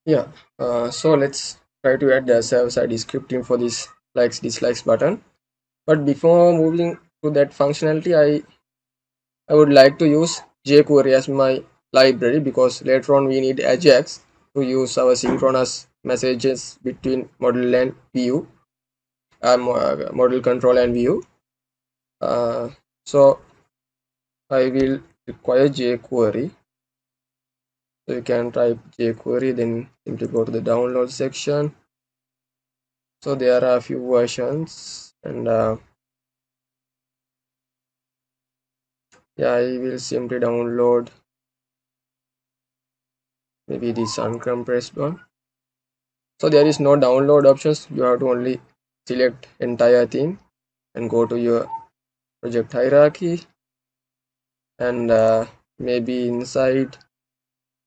Yeah, so let's try to add the server-side scripting for this likes dislikes button. But before moving to that functionality, I would like to use jQuery as my library because later on we need Ajax to use our synchronous messages between model and view, model control and view. Uh, so I will require jQuery. So you can type jQuery, then simply go to the download section. So there are a few versions, and yeah, I will simply download maybe this uncompressed one. So there is no download options. You have to only select entire thing and go to your project hierarchy, and maybe inside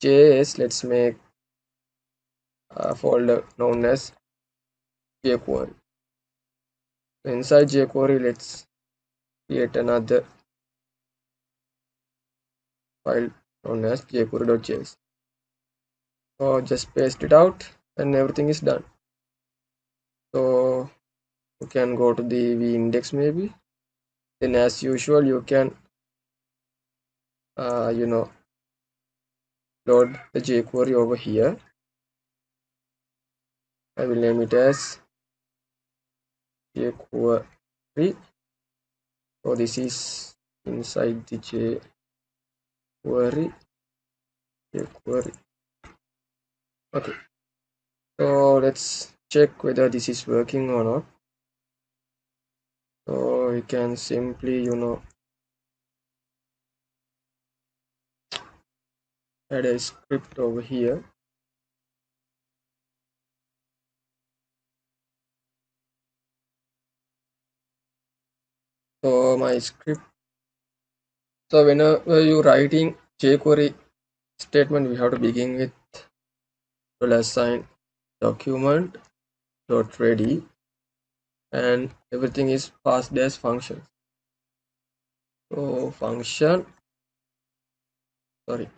JS, let's make a folder known as jQuery. So inside jQuery, let's create another file known as jQuery.js. So just paste it out and everything is done. So you can go to the v index maybe. Then as usual you can you know, load the jQuery over here. I will name it as jQuery. So this is inside the jQuery. Okay, so let's check whether this is working or not. So we can simply, you know, add a script over here. So my script. So whenever you writing jQuery statement, we have to begin with $sign document dot ready, and everything is passed as function. So function, sorry,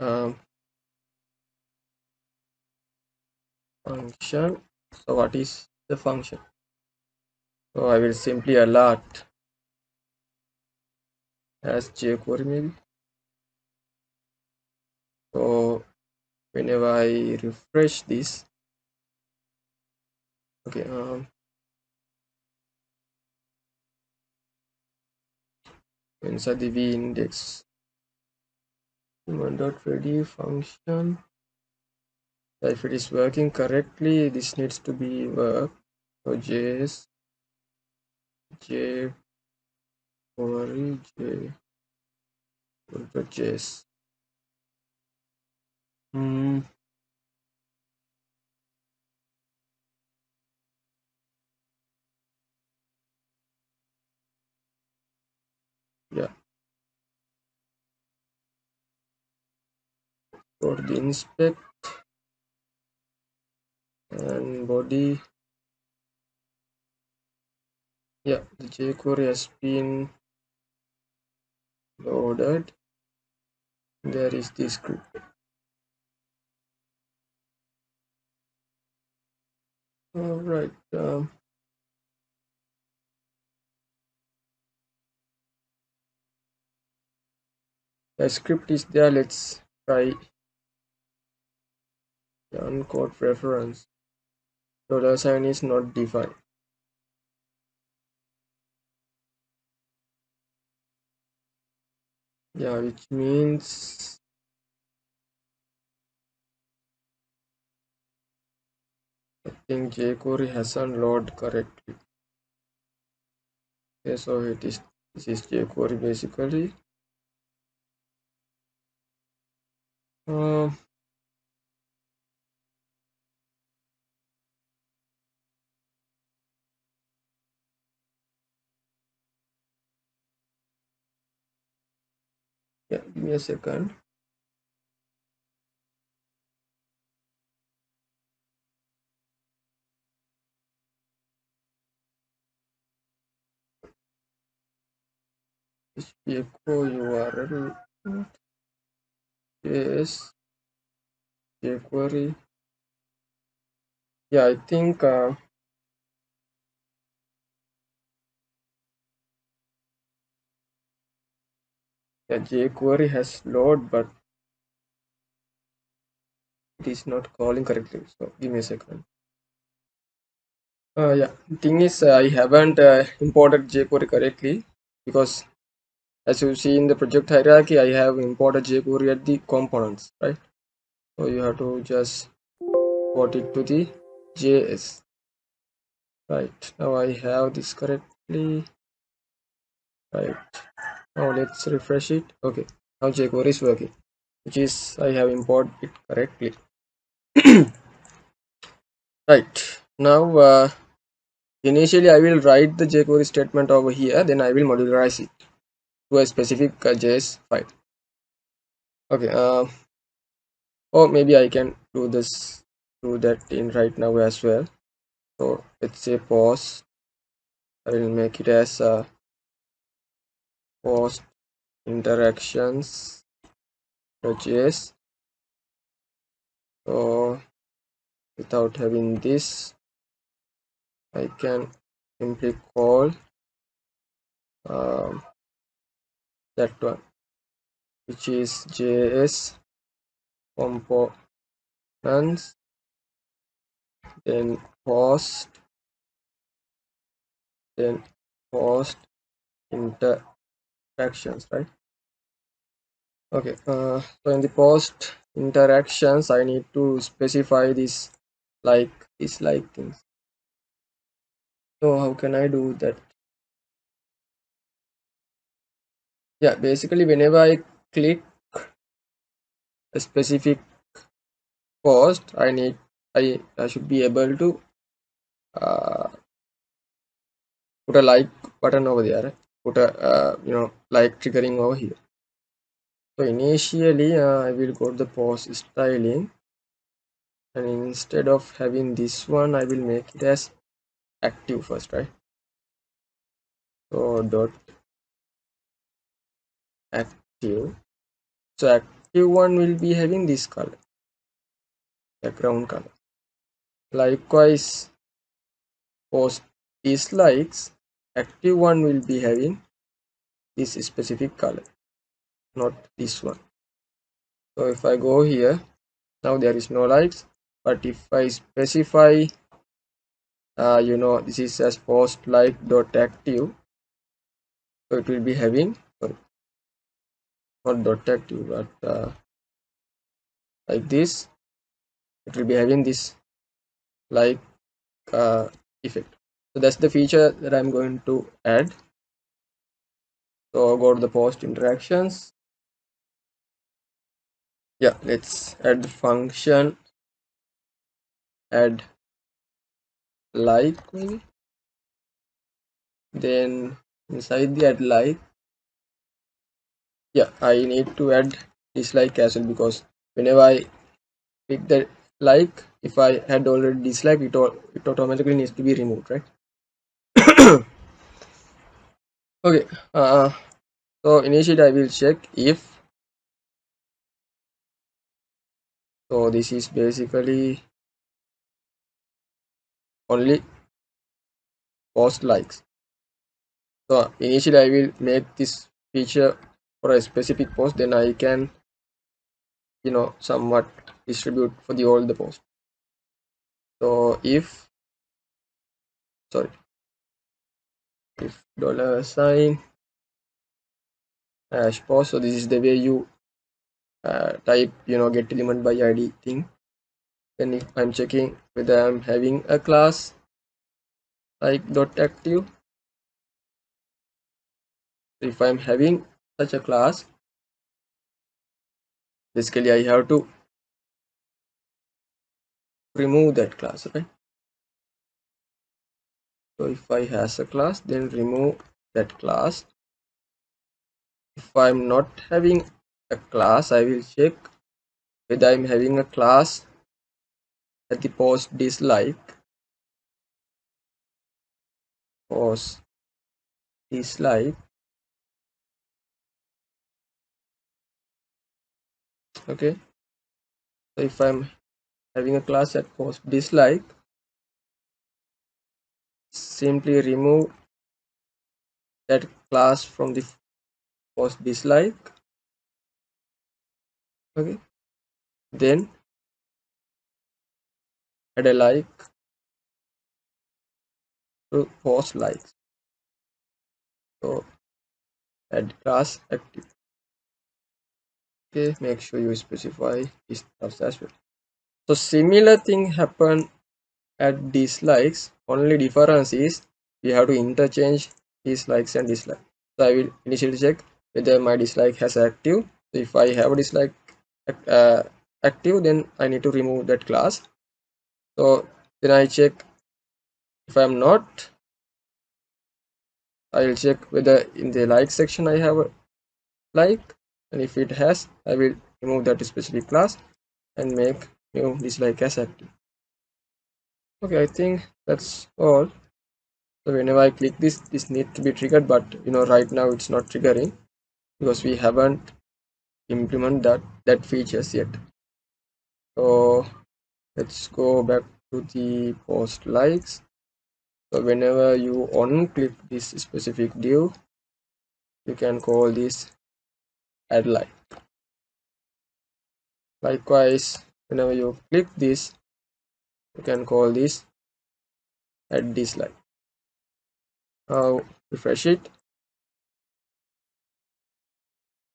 function. So what is the function? So I will simply alert as jQuery maybe. So whenever I refresh this, okay, inside the v index dot ready function. If it is working correctly, this needs to be work. So js jQuery js. Hmm. Yeah. For the inspect and body. Yeah, the jQuery has been loaded. There is the script. All right. The script is there. Let's try the uncode reference. $sign is not defined. Yeah, which means I think jQuery hasn't loaded correctly. Okay, so this is jQuery basically. Um, yeah, give me a second. Echo URL is jQuery Yeah, I think yeah, jQuery has load, but it is not calling correctly. So give me a second. Yeah, thing is, I haven't imported jQuery correctly because as you see in the project hierarchy, I have imported jQuery at the components, right? So you have to just port it to the JS. Right, now I have this correctly. Right, now let's refresh it. Okay, now jQuery is working, which is I have imported it correctly. Right, now initially I will write the jQuery statement over here, then I will modularize it to a specific JS file. Okay, or maybe I can do that in right now as well. So let's say post. I will make it as post interactions JS. So without having this, I can simply call um, that one, which is JS components, then post, then post interactions, right? Okay, so in the post interactions, I need to specify this like dislike things. So how can I do that? Yeah, basically whenever I click a specific post, I should be able to uh, put a like button over there, right? Put a like triggering over here. So initially I will go to the post styling, and instead of having this one, I will make it as active first, right? So dot active. So active one will be having this color, background color. Likewise, post dislikes, active one will be having this specific color, not this one. So if I go here, now there is no likes, but if I specify this is as post like dot active, so it will be having, sorry, not dot active, but like this, it will be having this like effect. So that's the feature that I'm going to add. So go to the post interactions. Yeah, let's add the function add like maybe. Then inside the add like, yeah, I need to add dislike as well, because whenever I pick the like, if I had already dislike it, it automatically needs to be removed, right? Okay, so initially I will check if, so this is basically only post likes. So initially I will make this feature for a specific post, then I can somewhat distribute for the all the post. So if, sorry, if dollar sign hash post, so this is the way you type get element by id thing. Then if I'm checking whether I'm having a class like dot active, if I'm having such a class, basically I have to remove that class, right? So if I has a class, then remove that class. If I'm not having a class, I will check whether I'm having a class at the post dislike, post dislike. Okay, so if I'm having a class at post dislike, simply remove that class from the post dislike. Okay, then add a like to post likes. So add class active. Okay, make sure you specify this stuff as well. So similar thing happen at dislikes. Only difference is we have to interchange dislikes and dislike. So I will initially check whether my dislike has active. So if I have a dislike uh, active, then I need to remove that class. So then I check if I am not, I will check whether in the like section I have a like, and if it has, I will remove that specific class and make new dislike as active. Okay, I think that's all. So whenever I click this needs to be triggered, but right now it's not triggering because we haven't implemented that features yet. So let's go back to the post likes. So whenever you on click this specific div, you can call this add like. Likewise, whenever you click this, you can call this add dislike. Now refresh it.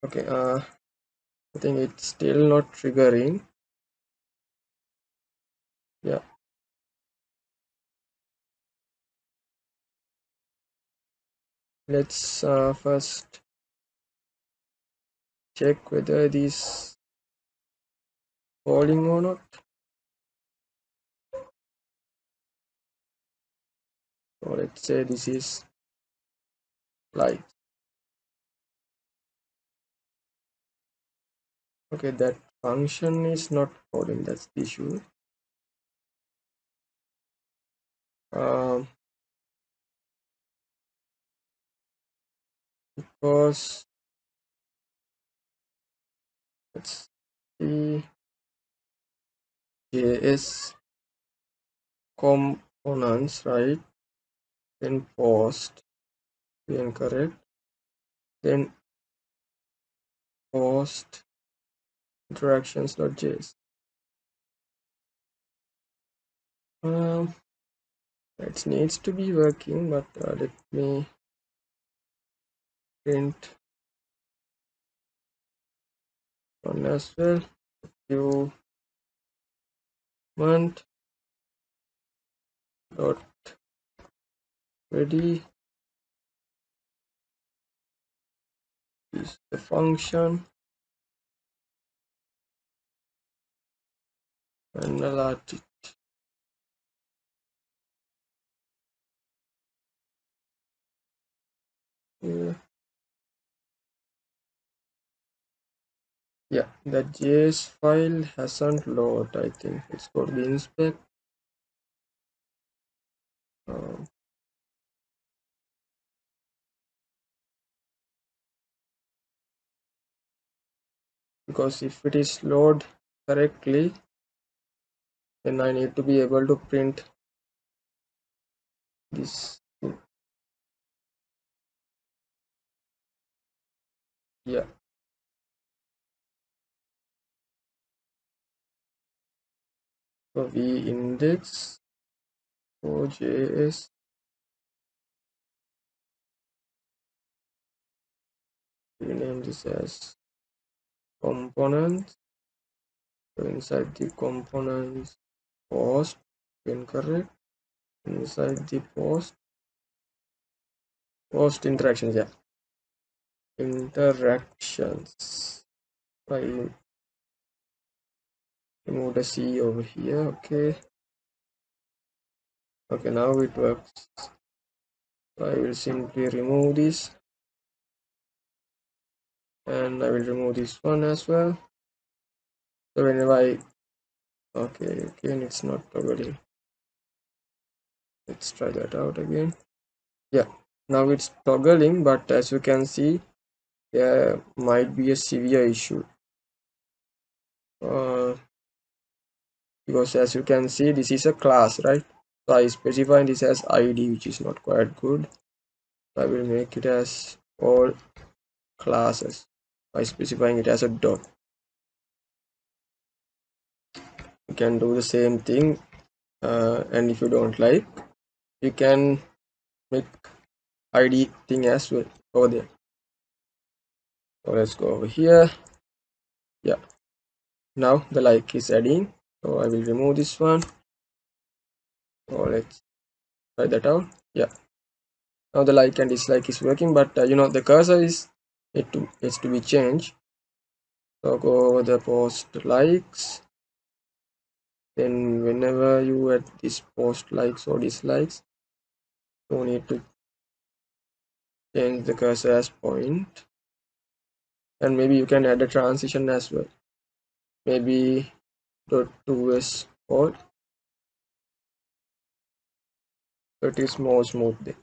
Okay, I think it's still not triggering. Yeah, let's first check whether this falling or not. So let's say this is like. Okay, that function is not calling, that's the issue. Um, because let's see, JS components, right? Then post, incorrect. Then post interactions.js. Um, that needs to be working, but let me print one as well. You want dot ready is the function and alert it. Yeah, that JS file hasn't loaded. I think it's got to be inspect. Um, because if it is loaded correctly, then I need to be able to print this. Yeah. So we index JS, we name this as components. So inside the components post, incorrect. Inside the post interactions, yeah. Interactions. I remove the C over here. Okay, now it works. I will simply remove this, and I will remove this one as well. So whenever okay, again it's not toggling. Let's try that out again. Yeah, now it's toggling, but as you can see, there might be a severe issue. Because as you can see, this is a class, right? So I specify this as id, which is not quite good. I will make it as all classes by specifying it as a dot. You can do the same thing, and if you don't like, you can make id thing as well over there. So let's go over here. Yeah, now the like is adding, so I will remove this one. So let's try that out. Yeah, now the like and dislike is working, but the cursor is it's to be changed. So go over the post likes, then whenever you add this post likes or dislikes, you need to change the cursor as point, and maybe you can add a transition as well, maybe dot to or it is more smooth there.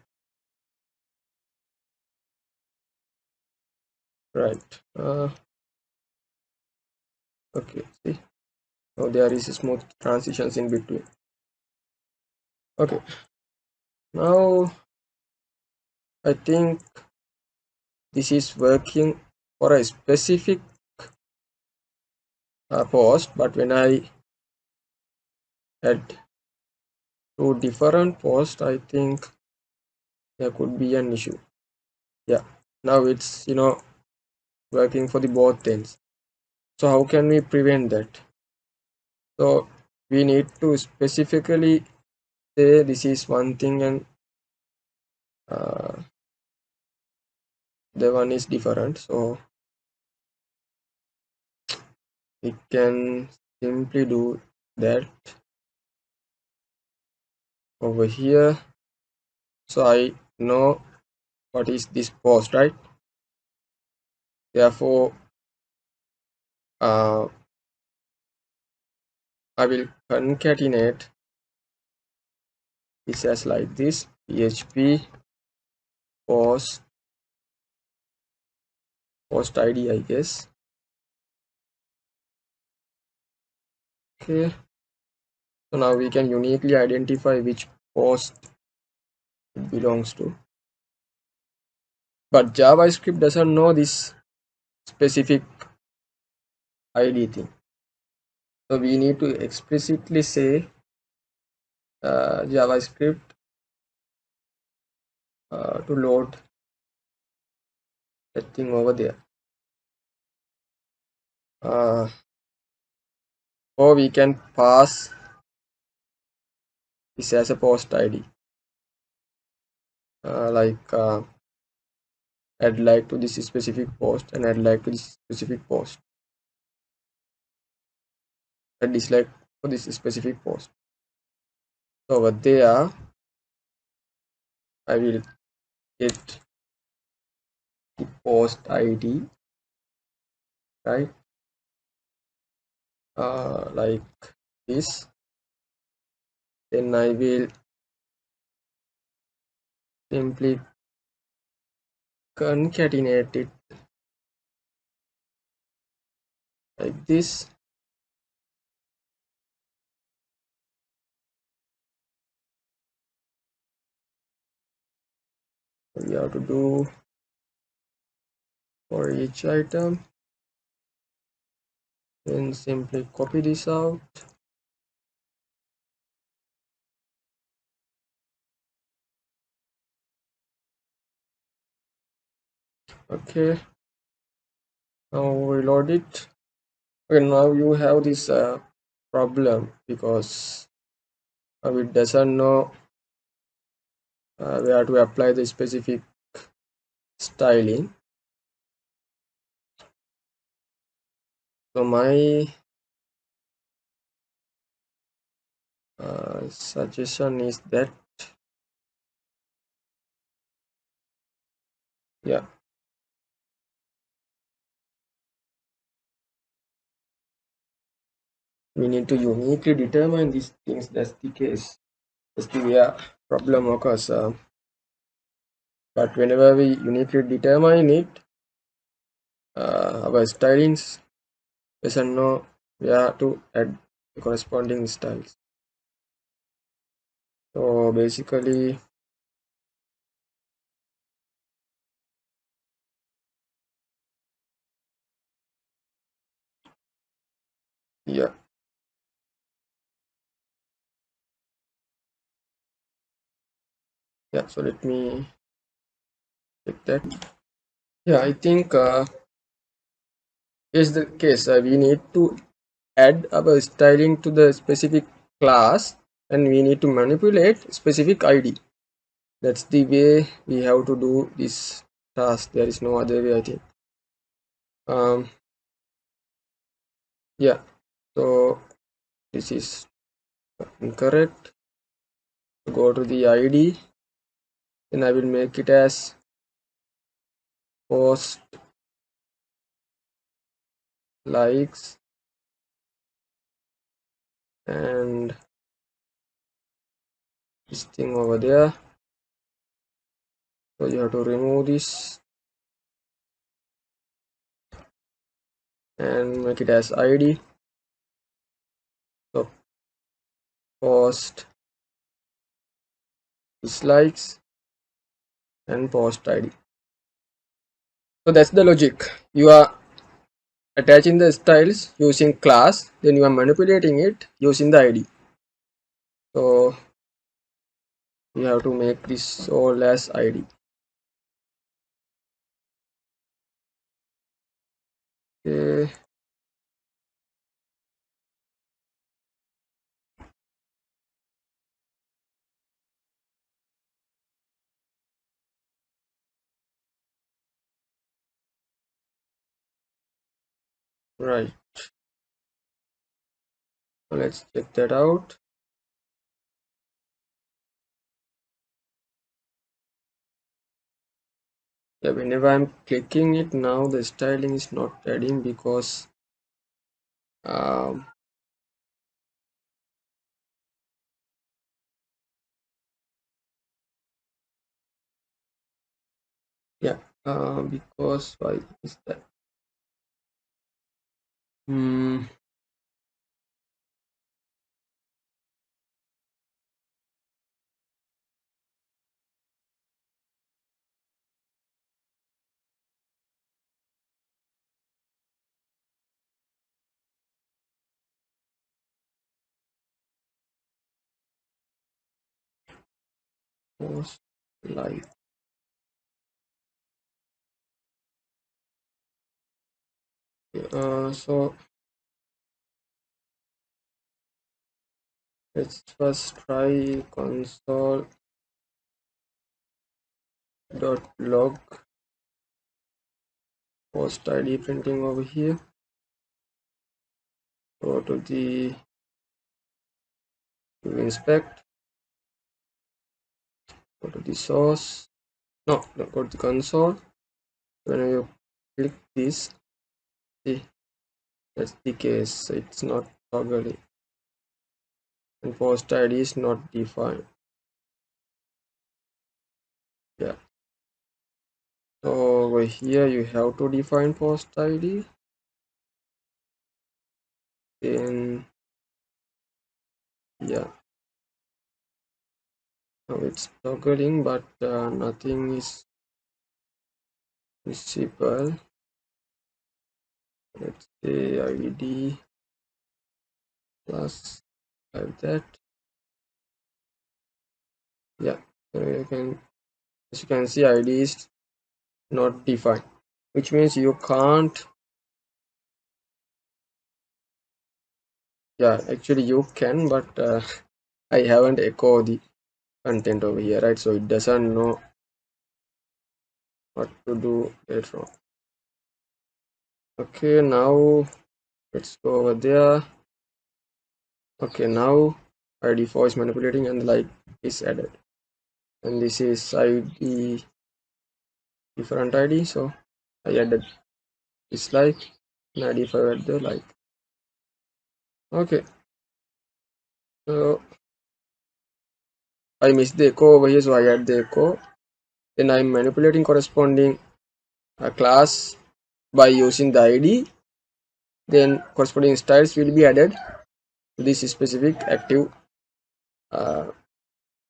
Right, okay, see, now there is smooth transitions in between. Okay, now I think this is working for a specific post, but when I add two different posts, I think there could be an issue. Yeah, now it's working for the both ends. So how can we prevent that? So we need to specifically say this is one thing and the one is different. So we can simply do that over here. So I know what is this post, right? Therefore I will concatenate this as like this: PHP post ID, I guess. Okay, so now we can uniquely identify which post it belongs to, but JavaScript doesn't know this specific ID thing. So we need to explicitly say JavaScript to load that thing over there. Or we can pass this as a post ID, like add like to this specific post and add like to this specific post, add dislike for this specific post. So over there I will get the post ID, right, like this. Then I will simply concatenate it like this. We have to do for each item, then simply copy this out. Okay, now reload it. Okay, now you have this problem because it doesn't know where to apply the specific styling. So my suggestion is that, yeah, we need to uniquely determine these things. That's the case. That's the where problem occurs. But whenever we uniquely determine it, our stylings doesn't know where to add the corresponding styles. So basically, yeah, yeah. So let me check that. Yeah, I think is the case. We need to add our styling to the specific class, and we need to manipulate specific ID. That's the way we have to do this task. There is no other way, I think. Um, yeah. So this is incorrect. Go to the ID, then I will make it as post likes and this thing over there. So you have to remove this and make it as ID. So post dislikes and post ID. So that's the logic. You are attaching the styles using class, then you are manipulating it using the ID. So you have to make this all as ID. Okay. Right. So let's check that out. Yeah, whenever I'm clicking it now, the styling is not adding because um, yeah, because why is that? Hmm. Post like. So let's first try console.log. Post ID printing over here. Go to the inspect. Go to the source. No, go to the console. When you click this, see that's the case. It's not toggling, and post ID is not defined. Yeah. So over here you have to define post ID. Then yeah, now it's toggling, but nothing is visible. Let's say ID plus like that. Yeah, so you can, as you can see, ID is not defined, which means you can't. Yeah, actually you can, but I haven't echoed the content over here, right? So it doesn't know what to do later on. Okay, now let's go over there. Okay, now ID for is manipulating and like is added, and this is ID different ID. So I added dislike and ID for add the like. Okay, so I missed the echo over here, so I add the echo. Then I'm manipulating corresponding class by using the ID. Then corresponding styles will be added to this specific active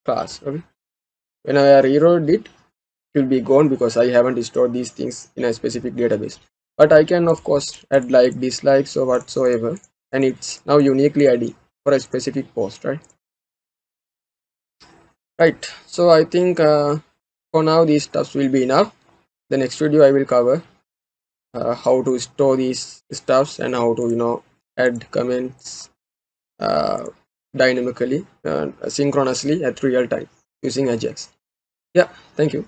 class. Okay, when I reload it, it will be gone because I haven't stored these things in a specific database. But I can of course add like dislikes or whatsoever, and it's now uniquely ID for a specific post, right? Right. So I think for now these stuffs will be enough. The next video I will cover how to store these stuffs and how to add comments uh, dynamically synchronously at real time using Ajax. Yeah, thank you.